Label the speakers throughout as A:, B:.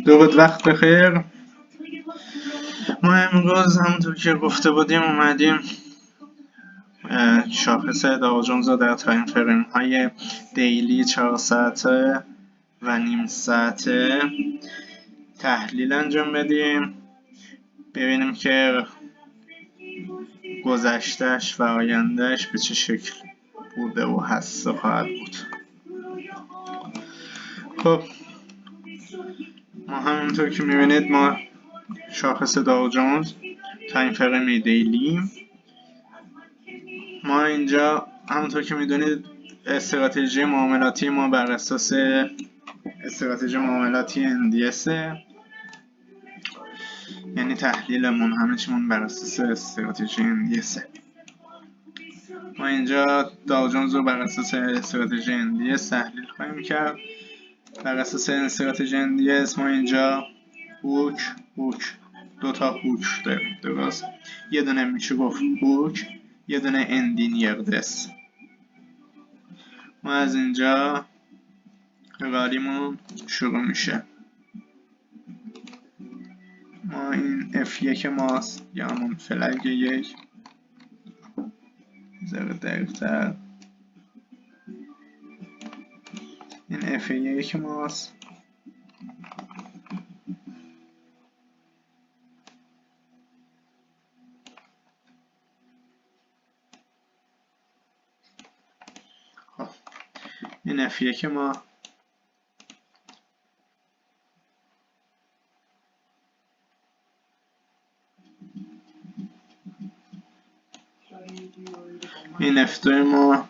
A: درود وقت بخیر. ما امروز همونطور که گفته بودیم اومدیم شاخص داو جونز رو در تایم فریم های دیلی 4 ساعته و نیم ساعته تحلیل انجام بدیم، ببینیم که گذشتهش و آیندهش به چه شکل بوده و هست و خواهد بود. خب ما همونطور که میبینید ما شاخص داو جونز تایم فریم دیلی، ما اینجا همونطور که میدونید استراتژی معاملاتی ما بر اساس استراتژی معاملاتی NDS، یعنی تحلیلمون همه چیمون بر اساس استراتژی NDS. ما اینجا داو جونز رو بر اساس استراتژی NDS تحلیل خواهیم کرد. بر اساس استراتژی NDS ما اینجا هوک دوتا هوک داریم، درست؟ یه دونه میشه گفت هوک، یه دونه اندینیردس. ما از اینجا رالیمون شروع میشه. ما این F1 ماست یا همون فلگ یک ذره دقیق‌تر، این F1 ماست. خب این F1 ما این F2 ما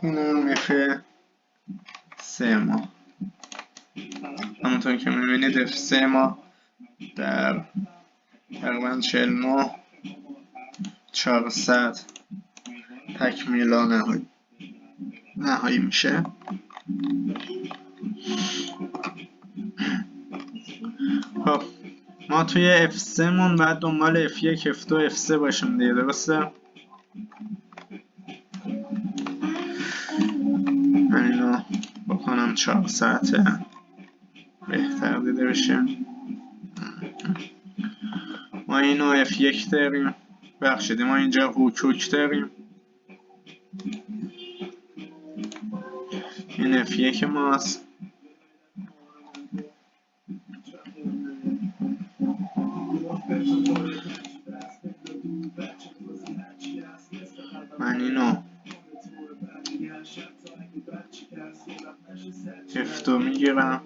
A: این F3 ما. همونطور که میبینید F3 ما در تقریبا 49 400 تکمیلا نهایی میشه. خب ما توی F3 مون باید دنبال F1 F2 F3 باشیم دیگه، درسته؟ من اینو بکنم 4 ساعته بهتر دیده بشه. ما اینو F1 داریم، بخشیدیم ما اینجا هوک داریم. این F1 ماست. من اینو F2 میگیرم.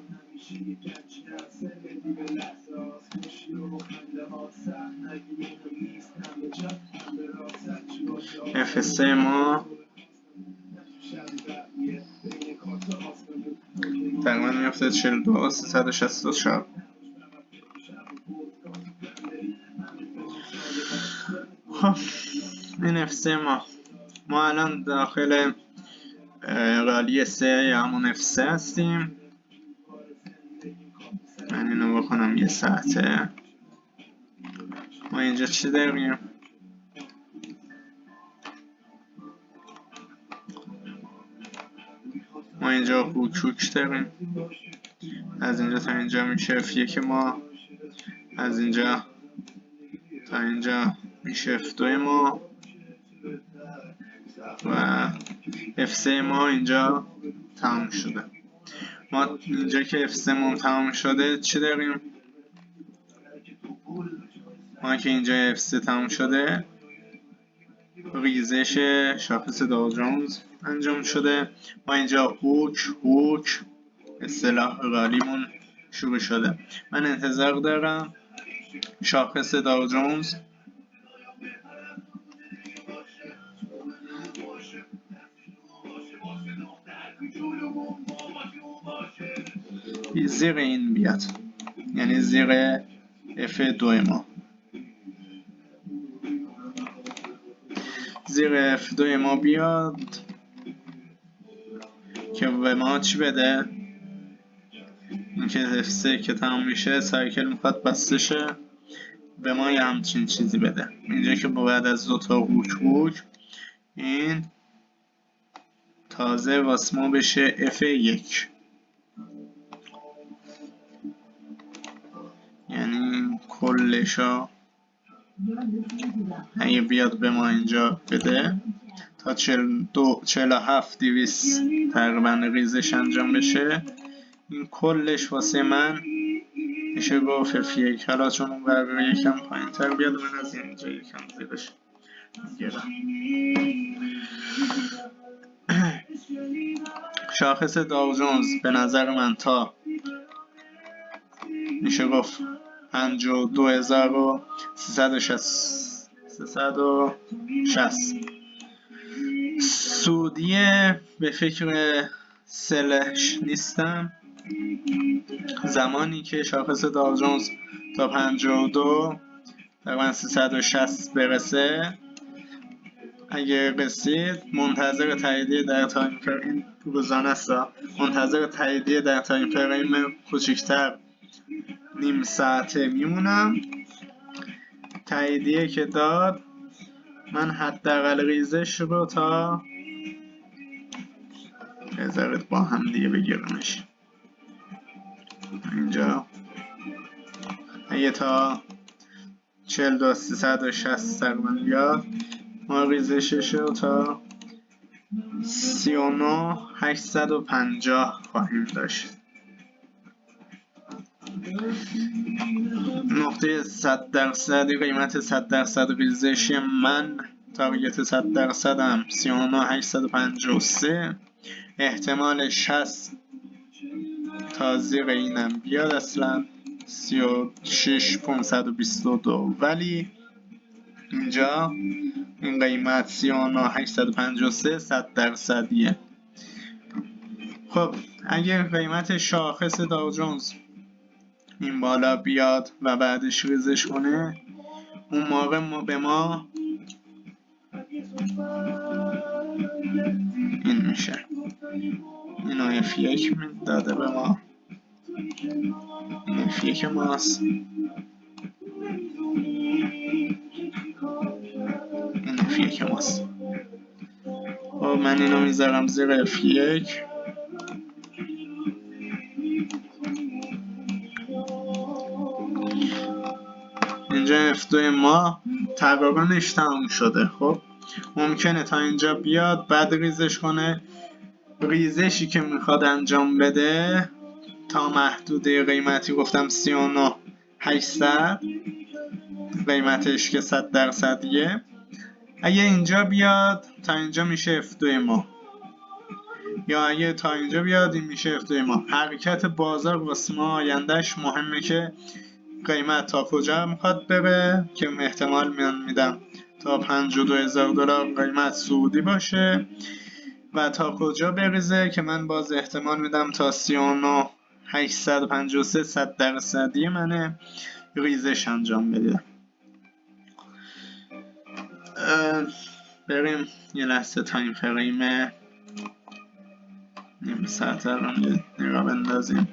A: F3 ما تقریبا میفته 42 364. خب این F3 ما الان داخل رالی 3 یا همون F3 هستیم. من اینو بکنم یه ساعته. ما اینجا چی داریم؟ ما اینجا هوک داریم. از اینجا تا اینجا میشه F1 ما، از اینجا تا اینجا میشه F2 ما و F3 ما اینجا تمام شده. ما اینجا که F3 ما تمام شده چی داریم؟ ما که اینجا F3 تمام شده ریزش شاخص داو جونز انجام شده. ما اینجا هوک اصطلاح رالیمون شروع شده. من انتظار دارم شاخص داو جونز زیر این بیاد، یعنی زیر F2 ما، زیر F2 ما بیاد که به ما چی بده؟ اینکه F3 که تمام میشه سایکل میخواد بسته شه به ما یه همچین چیزی بده. اینجا که بعد از 2 تا هوک این تازه واسه ما بشه F1. یعنی کلشا اگه بیاد به ما اینجا بده تا 47 200 تقریبا ریزش انجام بشه، این کلش واسه من میشه گفت F1. حالا چون اون قراره یکم پایین تر بیاد، من از اینجا یکم زیرش میگیرم. شاخص داو جونز به نظر من تا میشه گفت 52360 سعودیه به فکر سلش نیستم. زمانی که شاخص داو جونز تا 52 تقریبا 360 برسه، اگه رسید منتظر تاییدیه در تایم فریم روزانه است، منتظر تاییدیه در تایم فریم کوچکتر نیم ساعته میمونم. تاییدیه که داد، من حداقل ریزش رو تا بذارید با هم دیگه بگیرمش. اینجا اگه تا 42360 تقریبا بیاد، ما ریزشش رو تا 39850 خواهیم داشت. نقطه 100% قیمت 100% ریزشی من، تارگت 100% هم 39853. احتمال 60 تا زیر اینم بیاد، اصلا 36522. ولی اینجا این قیمت 39853 100%. خب اگر قیمت شاخص داو جونز این بالا بیاد و بعدش ریزش کنه، اون موقع ما به ما این میشه، اینو F1 داده به ما، این F1 ماست، این F1 ماست. خب من اینو میذارم زیر F1. اینجا F2 ما تقریباش تموم شده. خب ممکنه تا اینجا بیاد بعد ریزش کنه. ریزشی که میخواد انجام بده تا محدوده قیمتی گفتم 39800 قیمتش که 100%. اگه اینجا بیاد تا اینجا میشه F2 ما، یا اگه تا اینجا بیاد این میشه F2 ما. حرکت بازار واسه ما آیندهش مهمه که قیمت تا کجا میخواد بره، که احتمال میدم تا $52,000 قیمت سعودی باشه، و تا کجا بریزه که من باز احتمال میدم تا 39853 100% منه ریزش انجام بده. بریم یه لحظه تایم فریم نیم ساعت رو نگاه بندازیم.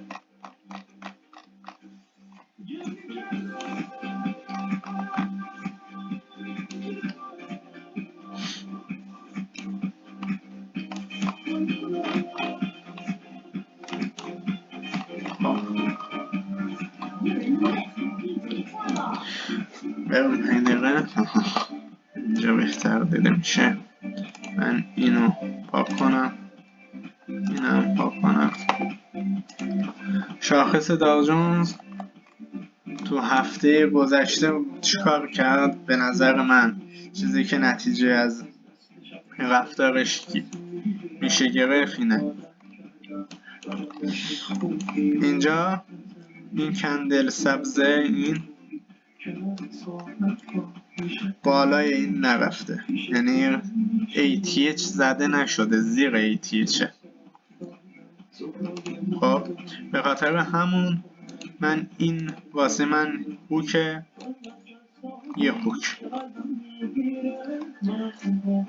A: بریم 5 دقیقه اینجا بهتر دیده میشه. من اینو پاک کنم، اینم پاک کنم. شاخص داو جونز تو هفته گذشته چیکار کرد؟ به نظر من چیزی که نتیجه از رفتارش میشه گرفت اینه. اینجا این کندل سبزه این بالای این نرفته، یعنی ATH زده نشده، زیر ATH. خب به خاطر همون من این واسه من هوک، یه هوک.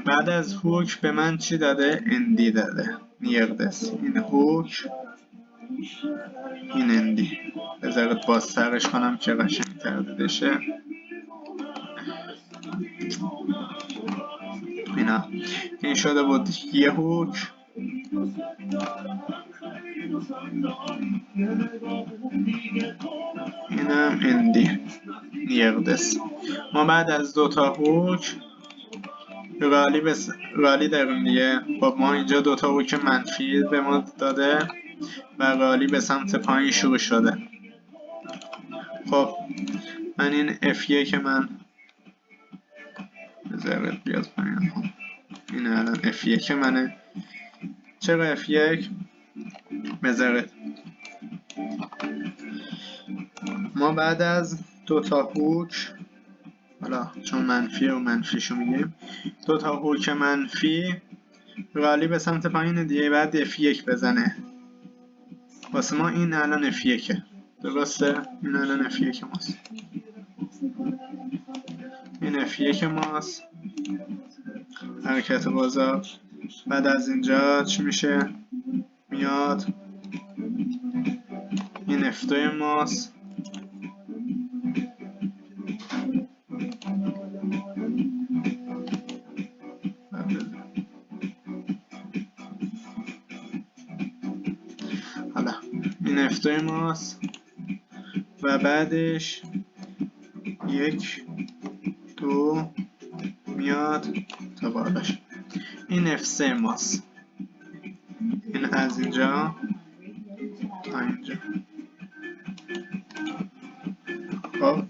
A: بعد از هوک به من چی داده؟ اندی داده، نیردس. این هوک، این اندی. بذارت باز سرش کنم که قشنگ‌تر دیده شه. نه این شده بود یه هوک. اینم هندی نیردس. ما بعد از دوتا هوک رالی داریم دیگه. خب ما اینجا دوتا هوک منفی به ما داده و رالی به سمت پایین شروع شده. خب من این F1 من بذارید بیاد پایین. این الان F1 منه. چرا F1 بذارید ما بعد از دوتا هوک، حالا چون منفی و منفیشو میگیم، دوتا هوک منفی رالی به سمت پایین دیگه بعد F1 بزنه. واسه ما این الان F1 درسته؟ این الان F1 ماست. این F1 ماست. حرکت بازار. بعد از اینجا چی میشه؟ میاد این F2 ماست. حالا این F2 ماست و بعدش 1 2 میاد تا بالاش. این F3 ماست. این از اینجا تا اینجا. خب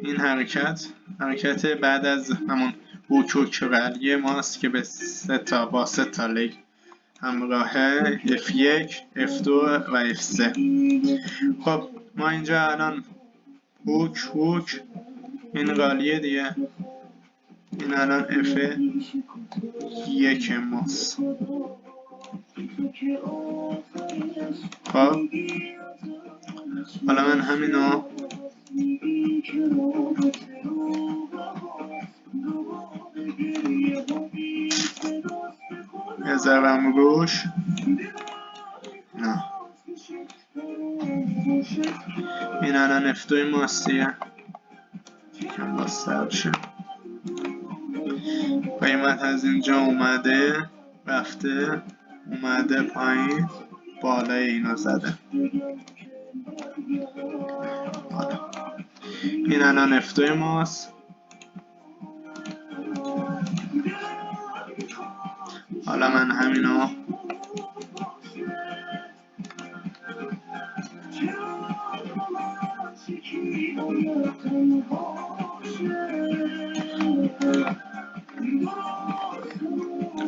A: این حرکت بعد از همون هوک رلی ماست که به با 3 تا لگ همراهه F1 F2 و F3. خب ما اینجا الان هوک این رالیه دیگه. این الان F1 ماست. خب حالا من همینو بذارم روش. نه این الان F2 ماستیه. یکم بازتر بشه. قیمت از اینجا اومده رفته اومده پایین بالای اینو زده. این الان F2 ماست. حالا من همینو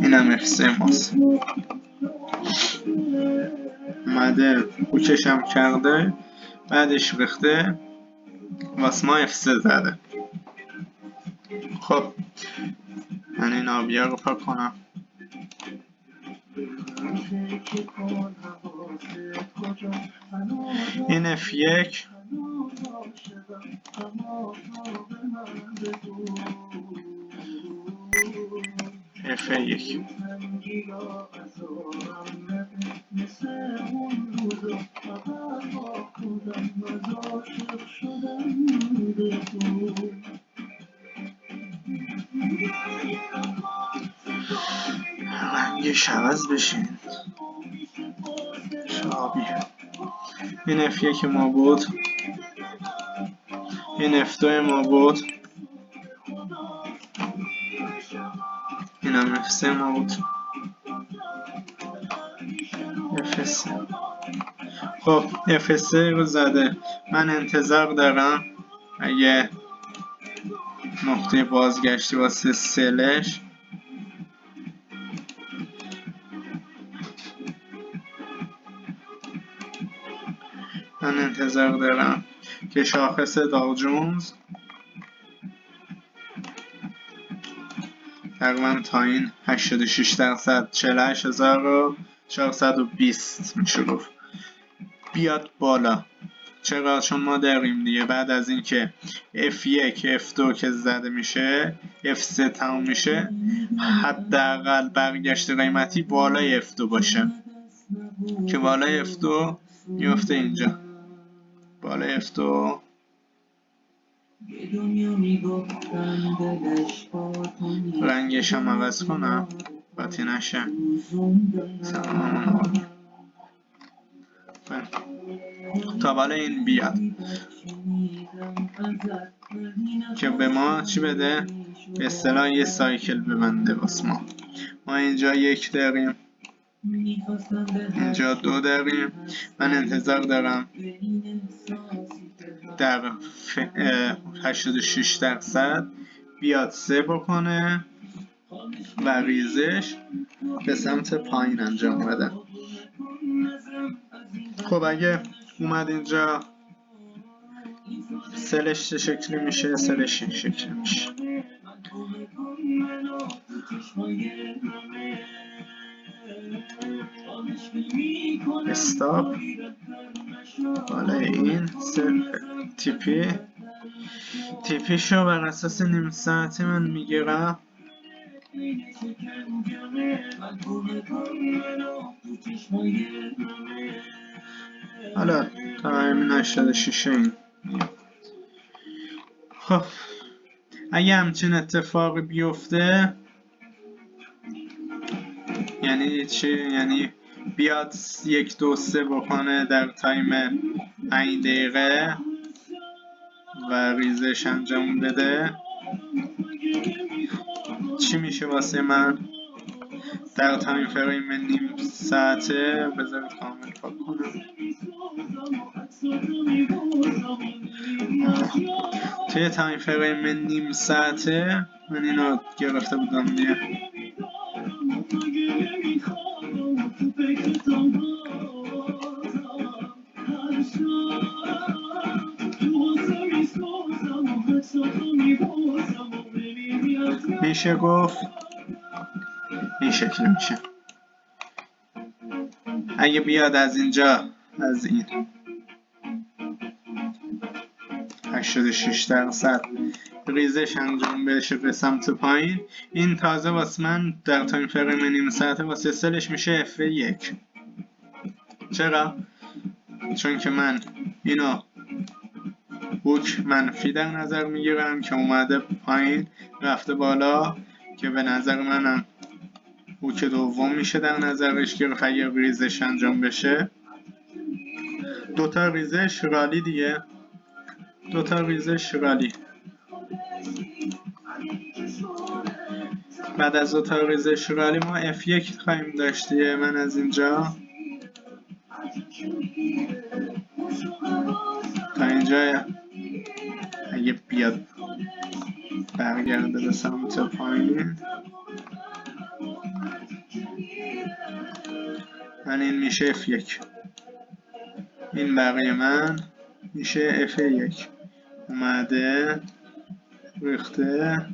A: اینم F3 ماست. اومده هوکشم کرده بعدش ریخته واسه ما F3 زده. خب من این آبیا رو پاک کنم. این F1 F1 رنگش عوض بشین شابی. این F1 ما بود. این F2 ما بود. این هم F3 ما بود. F3. خب F3 رو زده. من انتظار دارم اگه نقطه بازگشتی واسه سلش من انتظار دارم که شاخص داو جونز تقریبا تا این 86% 48420 میشه گفت بیاد بالا. چرا؟ چون ما داریم دیگه بعد از اینکه F1 F2 که زده میشه F3 تموم میشه حداقل برگشت قیمتی بالای F2 باشه که بالای F2 میفته اینجا. بالای F2 رنگ رنگش هم عوض کنم باتی نشه تا بالا این بیاد که به ما چی بده؟ به اصطلاح یه سایکل ببنده واسه ما اینجا 1 داریم، اینجا 2 داریم. من انتظار دارم در 86% بیاد 3 بکنه و ریزش به سمت پایین انجام بده. خب اگه اومد اینجا سلش چه شکلی میشه؟ سلش این شکلی میشه. استاپ بالای این تیپیشو بر اساس نیم ساعتی من میگیرم. حالا تا همین 86 این. خب اگه همچین اتفاقی بیفته یعنی چی؟ یعنی بیاد 1 2 3 بکنه در تایم 5 دقیقه و ریزش انجام بده، چی میشه واسه من؟ در تایم فریم نیم ساعته بذارید کامل پاک کنم. توی تایم فریم نیم ساعته من اینو گرفته بودم دیگه. میشه گفت این شکل میشه. اگه بیاد از اینجا از این 86% ریزش انجام بشه به سمت پایین، این تازه واسه من در تایم فریم نیم ساعته واسه سلش میشه F1. چرا؟ چون که من اینو هوک منفی در نظر میگیرم که اومده پایین رفته بالا، که به نظر منم هوک دوم میشه در نظرش گرفت اگه ریزش انجام بشه. 2 تا ریزش رالی دیگه، 2 تا ریزش رالی. بعد از 2 تا ریزش رالی ما F1 خواهیم داشت دیگه. من از اینجا تا اینجا اگه بیاد برگرده به سمت پایین، من این میشه F1، این بقیه من میشه F1. اومده ریخته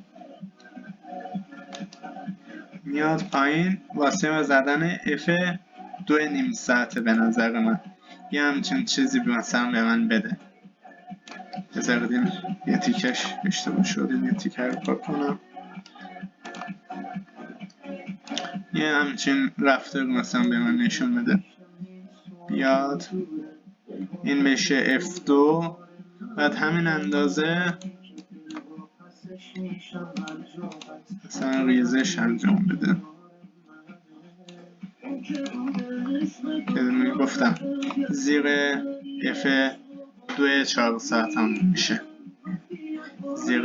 A: میاد پایین واسه زدن F2 نیم ساعته. به نظر من یه همچین چیزی مثلا به من بده. بذارید این یه تیکش اشتباه شد، این یه تیکه رو پاک کنم. یه همچین رفتار مثلا به من نشون بده. بیاد این بشه F2، بعد همین اندازه مثلا ریزش انجام بده که میگفتم زیر F2 4 ساعت هم میشه، زیر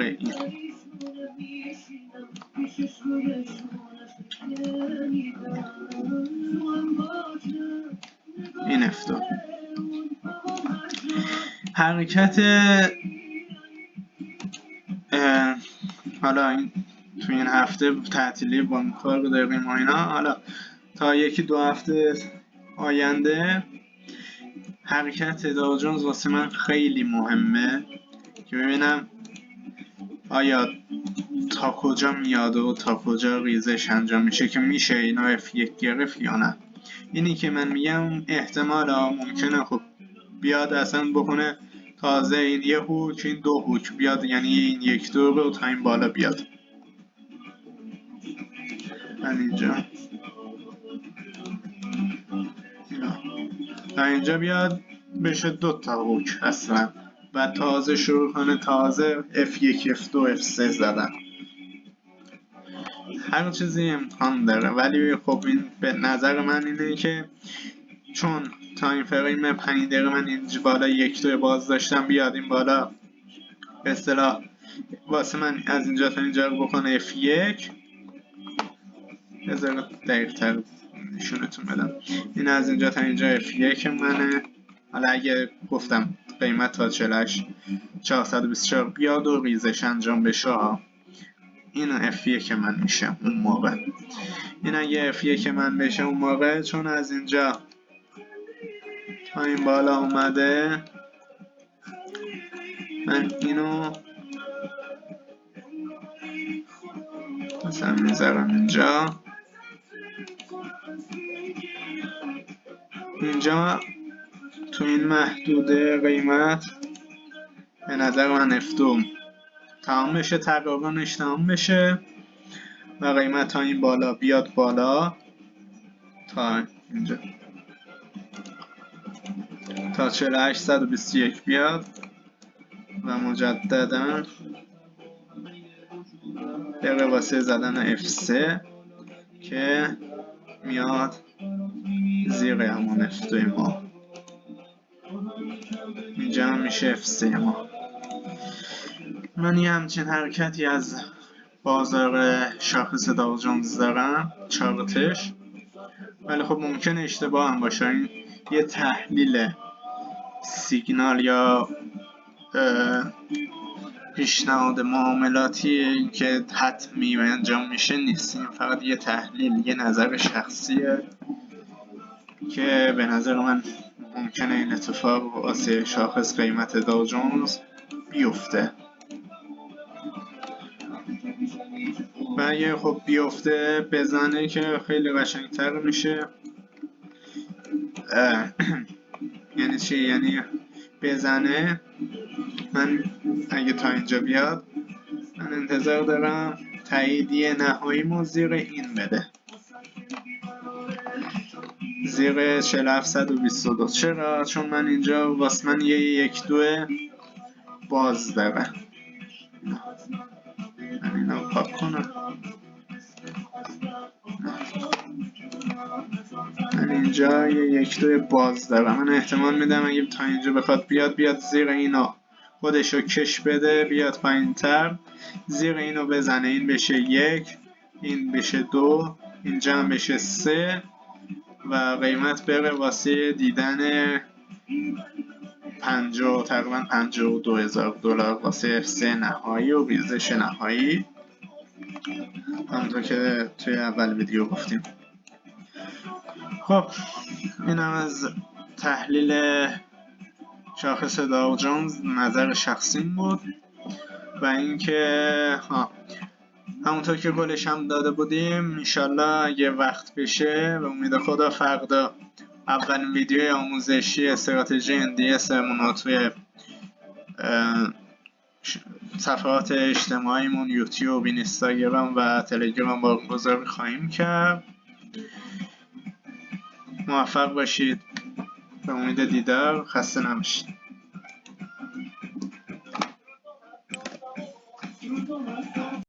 A: این F2. حرکت حالا این تو این هفته تعطیلی بانک‌ها رو داریم و اینا. حالا تا 1 2 هفته آینده حرکت داو جونز واسه من خیلی مهمه که ببینم آیا تا کجا میاد و تا کجا ریزش انجام میشه که میشه اینا F1 گرفت یا نه. اینی که من میگم احتمال ممکنه خب بیاد اصلا بکنه تازه این یه هوک این 2 هوک بیاد، یعنی این 1 2 رو تا این بالا بیاد. من اینجا تا اینجا بیاد بشه 2 تا هوک اصلا، بعد تازه شروع کنه تازه F1 F2 F3 زدن. هر چیزی امکان داره، ولی خب این به نظر من اینه که چون تایم فریم 5 دقیقه من اینجا بالا 1-2 باز داشتم بیاد این بالا به اصطلاح واسه من از اینجا تا اینجا رو بکنه F1. بذار دقیق تر نشونتون بدم. این از اینجا تا اینجا F1 منه. حالا اگه گفتم قیمت تا 48 424 بیاد و ریزش انجام بشه، این F1 من میشه اون موقع. این اگه F1 من بشه اون موقع، چون از اینجا تا این بالا اومده، من اینو مثلا میذارم اینجا تو این محدوده قیمت به نظر من F2 تمام بشه، تقریبانش تمام بشه و قیمت تا این بالا بیاد بالا، تا اینجا تا 4821 بیاد و مجددا بره واسه زدن F3 که میاد زیر همون F2 ما. اینجا هم میشه F3 ما. من یه همچین حرکتی از بازار شاخص داو جونز دارم، چارتش، ولی خب ممکنه اشتباه هم باشه. این یه تحلیل سیگنال یا پیشنهاد معاملاتی که حتمی و انجام میشه نیست. این فقط یه تحلیل، یه نظر شخصیه که به نظر من ممکنه این اتفاق واسه شاخص قیمت داو جونز بیفته و اگه خب بیفته بزنه که خیلی قشنگتر میشه. یعنی چی؟ یعنی بزنه، من اگه تا اینجا بیاد من انتظار دارم تاییدیه نهاییمو زیر این بده، زیر 4722. چرا؟ چون من اینجا واسه من یه 1-2 باز داره. من اینو پاک کنم. من اینجا یه 1-2 باز دارم. من احتمال میدم اگه تا اینجا بخواد بیاد زیر اینا خودشو کش بده، بیاد پایین تر، زیر اینو بزنه، این بشه 1، این بشه 2، اینجا هم بشه 3 و قیمت بره واسه دیدن تقریبا $52,000 واسه F3 نهایی و ریزش نهایی، همونطور که توی اول ویدیو گفتیم. خب اینم از تحلیل شاخص داو جونز، نظر شخصیم بود. و اینکه همونطور که گلش هم داده بودیم، انشالله اگه وقت بشه به امید خدا فردا اولین ویدیوی آموزشی استراتژی NDS مون توی صفحات اجتماعیمون یوتیوب، اینستاگرام و تلگرام برگزار خواهیم کرد. موفق باشید. به امید دیدار. خسته نباشید.